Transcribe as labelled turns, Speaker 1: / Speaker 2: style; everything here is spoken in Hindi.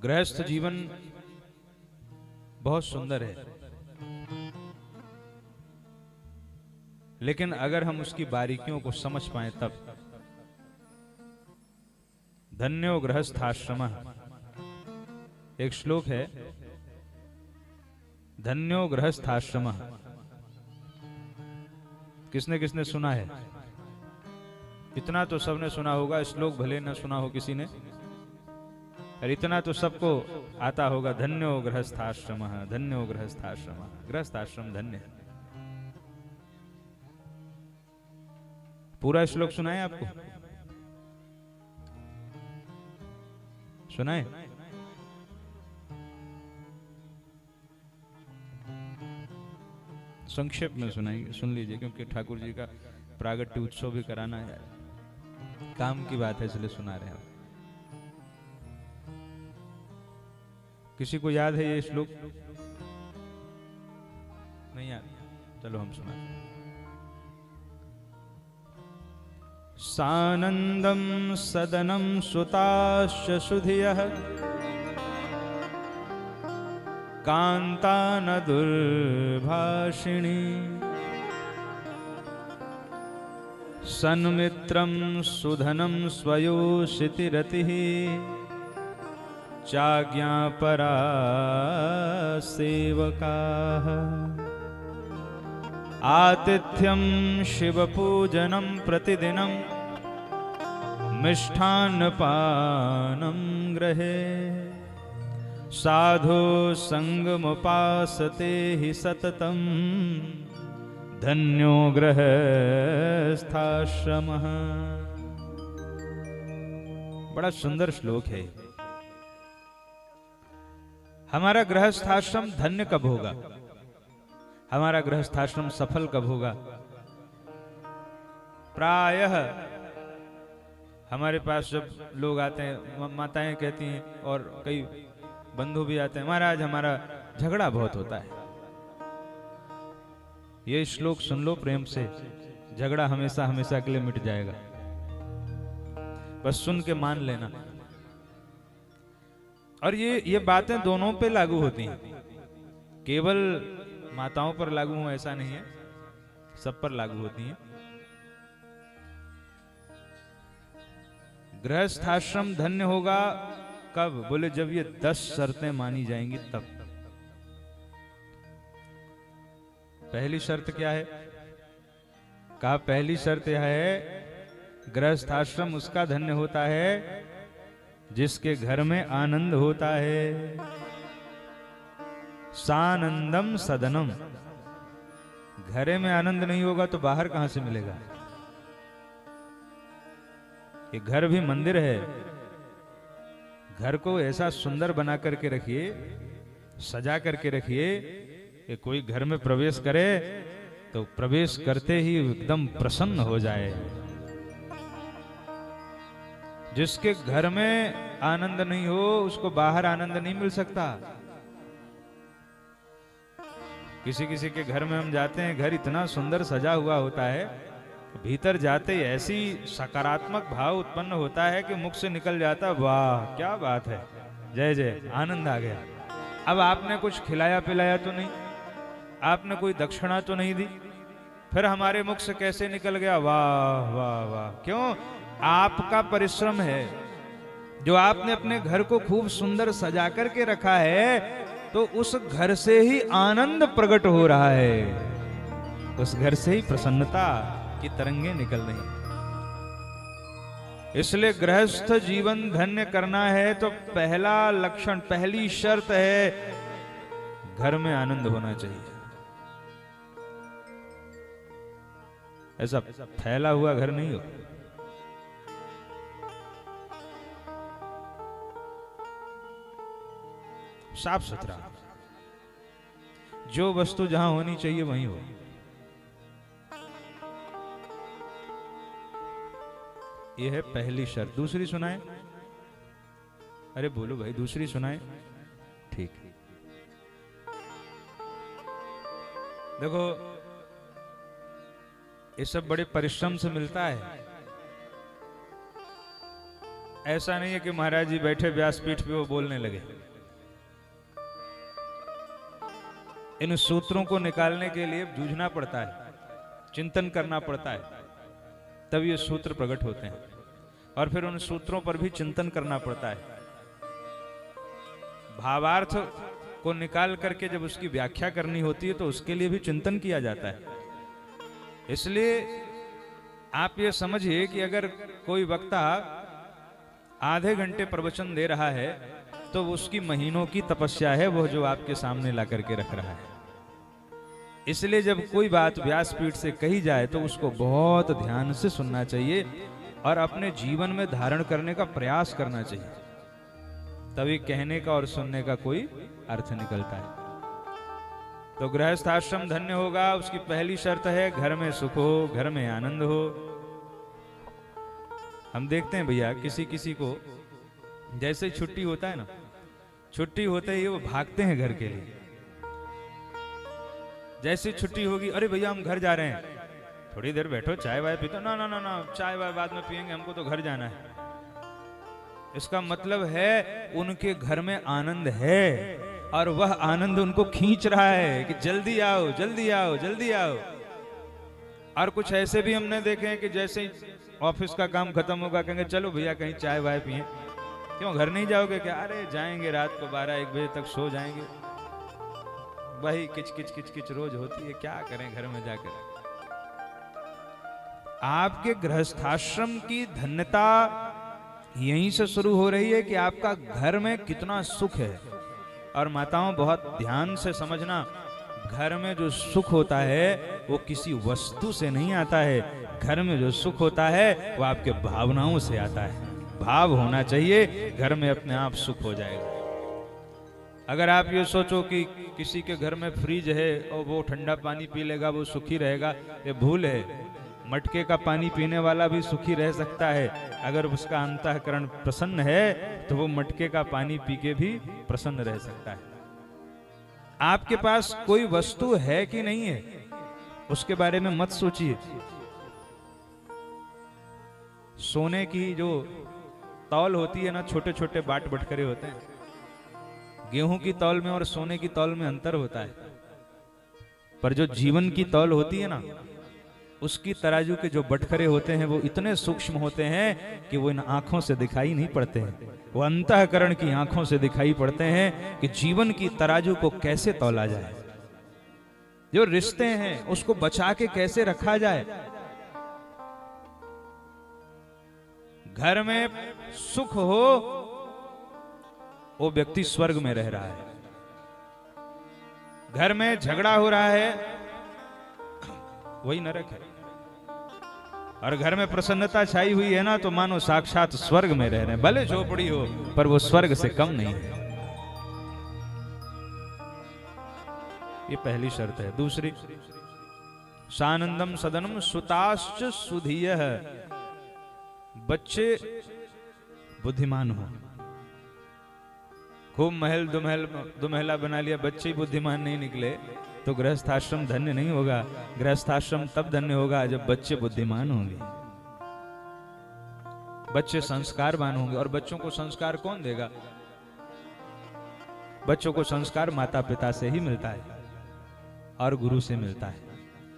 Speaker 1: गृहस्थ जीवन बहुत सुंदर है, लेकिन अगर हम उसकी बारीकियों को समझ पाए तब। धन्यो गृहस्थाश्रमः, एक श्लोक है, धन्यो गृहस्थाश्रमः। किसने किसने सुना है? इतना तो सबने सुना होगा, श्लोक भले न सुना हो किसी ने, और इतना तो सबको आता होगा, धन्यो गृहस्थाश्रमः, धन्यो गृहस्थाश्रमः। गृहस्थाश्रम धन्य है। पूरा श्लोक सुना है आपको? सुना है? संक्षेप में सुनाएंगे, सुन लीजिए, क्योंकि ठाकुर जी का प्रागट्य उत्सव भी कराना है, काम की बात है, इसलिए सुना रहे हैं। किसी को याद है ये श्लोक? नहीं याद? चलो हम सुना। सानंदम सदनम सुताश्च सुधियः कांता न दुर्भाषिणी सन्मित्रं सुधनं स्वयोषितिरतिः चाज्ञापरा सेवकाः आतिथ्यं शिवपूजनं प्रतिदिनं मिष्ठान्नपानं गृहे साधो संगमुपासते हि सततं धन्यो गृहस्थाश्रमः। बड़ा सुंदर श्लोक है। हमारा गृहस्थाश्रम धन्य कब होगा? हमारा गृहस्थाश्रम सफल कब होगा? प्रायः हमारे पास जब लोग आते हैं, माताएं कहती हैं और कई बंधु भी आते हैं, महाराज हमारा झगड़ा बहुत होता है। ये श्लोक सुन लो प्रेम से, झगड़ा हमेशा हमेशा के लिए मिट जाएगा। बस सुन के मान लेना। और ये बातें दोनों पे लागू होती हैं, केवल माताओं पर लागू हो ऐसा नहीं है, सब पर लागू होती हैं। गृहस्थाश्रम धन्य होगा कब? बोले जब ये 10 शर्तें मानी जाएंगी तब। पहली शर्त क्या है? कहा पहली शर्त यह है, गृहस्थाश्रम उसका धन्य होता है जिसके घर में आनंद होता है। सानंदम सदनम, घरे में आनंद नहीं होगा तो बाहर कहां से मिलेगा? ये घर भी मंदिर है। घर को ऐसा सुंदर बना करके रखिए, सजा करके रखिए कि कोई घर में प्रवेश करे तो प्रवेश करते ही एकदम प्रसन्न हो जाए। जिसके घर में आनंद नहीं हो उसको बाहर आनंद नहीं मिल सकता। किसी किसी के घर में हम जाते हैं, घर इतना सुंदर सजा हुआ होता है, भीतर जाते ही ऐसी सकारात्मक भाव उत्पन्न होता है कि मुख से निकल जाता, वाह क्या बात है, जय जय, आनंद आ गया। अब आपने कुछ खिलाया पिलाया तो नहीं, आपने कोई दक्षिणा तो नहीं दी, फिर हमारे मुख से कैसे निकल गया, वाह वाह वाह। क्यों? आपका परिश्रम है, जो आपने अपने घर को खूब सुंदर सजा करके रखा है, तो उस घर से ही आनंद प्रकट हो रहा है, उस घर से ही प्रसन्नता की तरंगे निकल रही। इसलिए गृहस्थ जीवन धन्य करना है तो पहला लक्षण, पहली शर्त है, घर में आनंद होना चाहिए। ऐसा फैला हुआ घर नहीं हो। साफ सुथरा, जो वस्तु जहां होनी चाहिए वहीं हो। यह है पहली शर्त। दूसरी सुनाए? अरे बोलो भाई, दूसरी सुनाए। ठीक, देखो ये सब बड़े परिश्रम से मिलता है। ऐसा नहीं है कि महाराज जी बैठे व्यासपीठ पे वो बोलने लगे। इन सूत्रों को निकालने के लिए जूझना पड़ता है, चिंतन करना पड़ता है, तब ये सूत्र प्रकट होते हैं। और फिर उन सूत्रों पर भी चिंतन करना पड़ता है। भावार्थ को निकाल करके जब उसकी व्याख्या करनी होती है तो उसके लिए भी चिंतन किया जाता है। इसलिए आप ये समझिए कि अगर कोई वक्ता आधे घंटे प्रवचन दे रहा है तो उसकी महीनों की तपस्या है वो जो आपके सामने ला करके रख रहा है। इसलिए जब कोई बात व्यासपीठ से कही जाए तो उसको बहुत ध्यान से सुनना चाहिए और अपने जीवन में धारण करने का प्रयास करना चाहिए, तभी कहने का और सुनने का कोई अर्थ निकलता है। तो गृहस्थ आश्रम धन्य होगा, उसकी पहली शर्त है घर में सुख हो, घर में आनंद हो। हम देखते हैं भैया किसी किसी को जैसे ही छुट्टी होता है ना, छुट्टी होते ही वो भागते हैं घर के लिए। जैसे छुट्टी होगी, अरे भैया हम घर जा रहे हैं, थोड़ी देर बैठो चाय वाय पीतो, ना ना ना ना चाय वाय बाद में पियेंगे, हमको तो घर जाना है। इसका मतलब है उनके घर में आनंद है और वह आनंद उनको खींच रहा है कि जल्दी आओ जल्दी आओ जल्दी आओ। और कुछ ऐसे भी हमने देखे हैं कि जैसे ही ऑफिस का काम खत्म होगा कहेंगे चलो भैया कहीं चाय वाय पिए। क्यों घर नहीं जाओगे क्या? अरे जाएंगे, रात को 12-1 बजे तक सो जाएंगे। वही किच किच किच किच रोज होती है, क्या करें घर में जाकर। आपके गृहस्थाश्रम की धन्यता यहीं से शुरू हो रही है कि आपका घर में कितना सुख है। और माताओं बहुत ध्यान से समझना, घर में जो सुख होता है वो किसी वस्तु से नहीं आता है। घर में जो सुख होता है वो आपके भावनाओं से आता है। भाव होना चाहिए, घर में अपने आप सुख हो जाएगा। अगर आप ये सोचो कि किसी के घर में फ्रिज है और वो ठंडा पानी पी लेगा वो सुखी रहेगा, ये भूल है। मटके का पानी पीने वाला भी सुखी रह सकता है। अगर उसका अंतःकरण प्रसन्न है तो वो मटके का पानी पी के भी प्रसन्न रह सकता है। आपके पास कोई वस्तु है कि नहीं है उसके बारे में मत सोचिए। सोने की जो तौल होती है ना, छोटे छोटे बाट बटकरे होते हैं। गेहूं की तौल में और सोने की तौल में अंतर होता है, पर जो जीवन की तौल होती है ना, उसकी तराजू के जो बटखरे होते हैं वो इतने सूक्ष्म होते हैं कि वो इन आंखों से दिखाई नहीं पड़ते हैं। वो अंतःकरण की आंखों से दिखाई पड़ते हैं कि जीवन की तराजू को कैसे तौला जाए, जो रिश्ते हैं उसको बचा के कैसे रखा जाए। घर में सुख हो वो व्यक्ति स्वर्ग में रह रहा है। घर में झगड़ा हो रहा है वही नरक है। और घर में प्रसन्नता छाई हुई है ना तो मानो साक्षात स्वर्ग में रह रहे हैं। भले झोपड़ी हो पर वो स्वर्ग से कम नहीं है। ये पहली शर्त है। दूसरी, सानंदम सदनम सुताश्च सुधीयः, बच्चे बुद्धिमान हो। खूब महल दुमहला बना लिया, बच्चे ही बुद्धिमान नहीं निकले तो गृहस्थाश्रम धन्य नहीं होगा। गृहस्थाश्रम तब धन्य होगा जब बच्चे बुद्धिमान होंगे, बच्चे संस्कारवान होंगे। और बच्चों को संस्कार कौन देगा? बच्चों को संस्कार माता पिता से ही मिलता है और गुरु से मिलता है।